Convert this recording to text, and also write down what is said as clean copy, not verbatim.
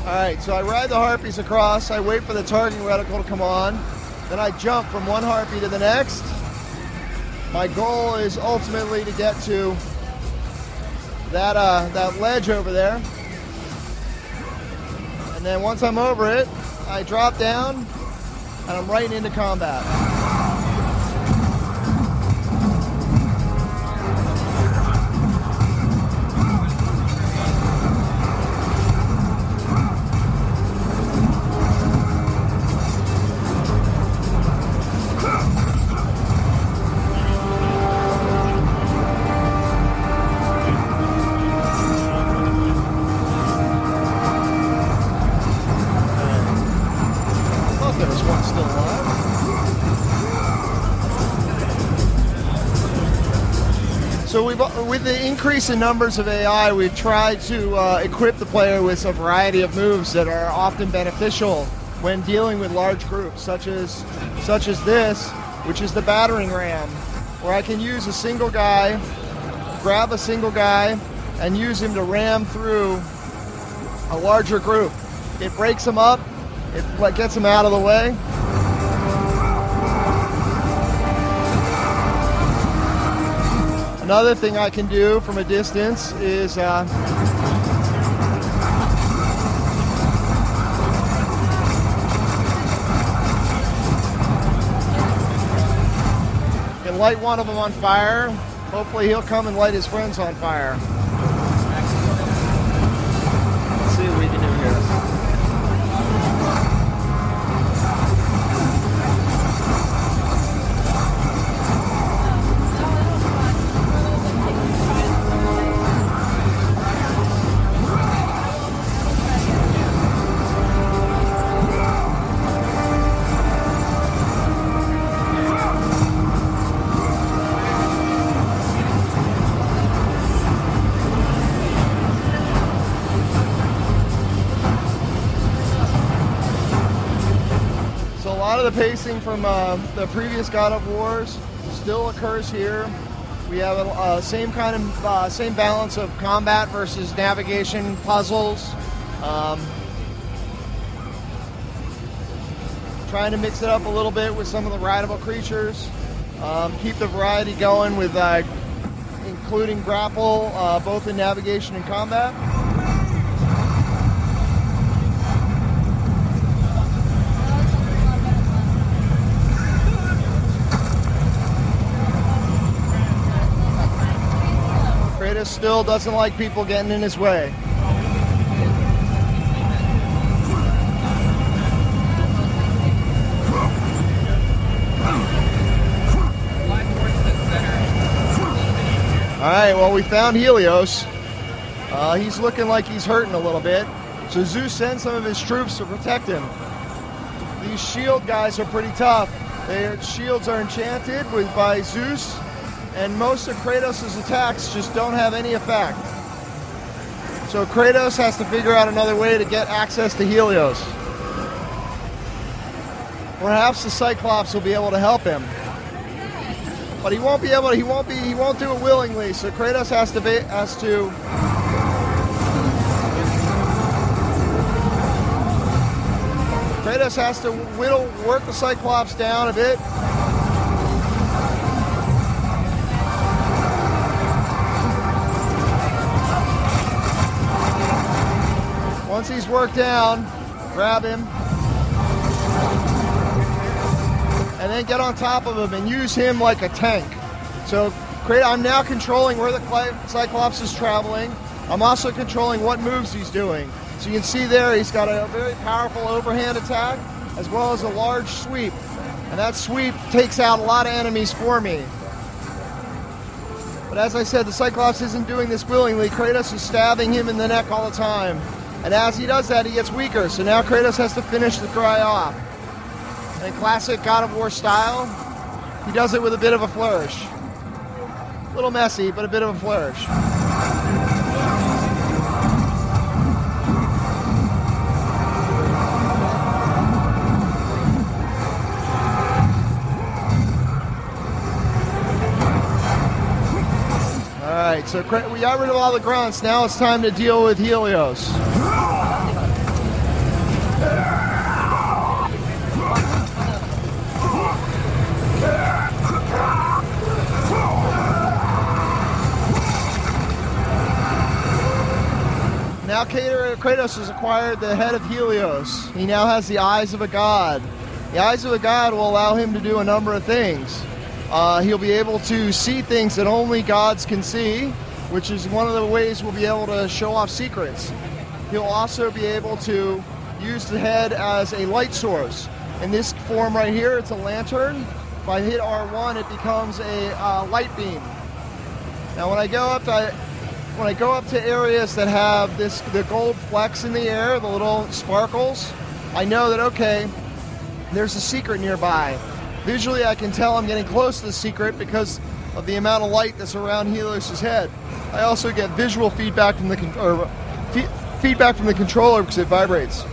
Alright, so I ride the harpies across, I wait for the targeting reticle to come on, then I jump from one harpy to the next. My goal is ultimately to get to that ledge over there. And then once I'm over it, I drop down and I'm right into combat. So with the increase in numbers of AI, we've tried to equip the player with a variety of moves that are often beneficial when dealing with large groups, such as this, which is the battering ram, where I can use a single guy, grab a single guy, and use him to ram through a larger group. It breaks them up, it gets them out of the way. Another thing I can do from a distance is can light one of them on fire. Hopefully he'll come and light his friends on fire. Let's see what we can do here. The pacing from the previous God of Wars still occurs here. We have a same balance of combat versus navigation puzzles. Trying to mix it up a little bit with some of the rideable creatures. Keep the variety going with including grapple both in navigation and combat. Kratos still doesn't like people getting in his way. Alright, well, we found Helios. He's looking like he's hurting a little bit. So Zeus sends some of his troops to protect him. These shield guys are pretty tough. Their shields are enchanted by Zeus. And most of Kratos' attacks just don't have any effect. So Kratos has to figure out another way to get access to Helios. Perhaps the Cyclops will be able to help him. But he won't do it willingly, so Kratos has to work the Cyclops down a bit. Once he's worked down, grab him, and then get on top of him and use him like a tank. So I'm now controlling where the Cyclops is traveling. I'm also controlling what moves he's doing. So you can see there he's got a very powerful overhand attack as well as a large sweep. And that sweep takes out a lot of enemies for me. But as I said, the Cyclops isn't doing this willingly. Kratos is stabbing him in the neck all the time. And as he does that, he gets weaker. So now Kratos has to finish the guy off. In classic God of War style, he does it with a bit of a flourish. A little messy, but a bit of a flourish. Alright, so we got rid of all the grunts. Now it's time to deal with Helios. Kratos has acquired the head of Helios. He now has the eyes of a god. The eyes of a god will allow him to do a number of things. He'll be able to see things that only gods can see, which is one of the ways we'll be able to show off secrets. He'll also be able to use the head as a light source. In this form right here, it's a lantern. If I hit R1, it becomes a light beam. Now when I go up to areas that have the gold flecks in the air, the little sparkles, I know that, okay, there's a secret nearby. Visually, I can tell I'm getting close to the secret because of the amount of light that's around Helios' head. I also get visual feedback from the controller because it vibrates.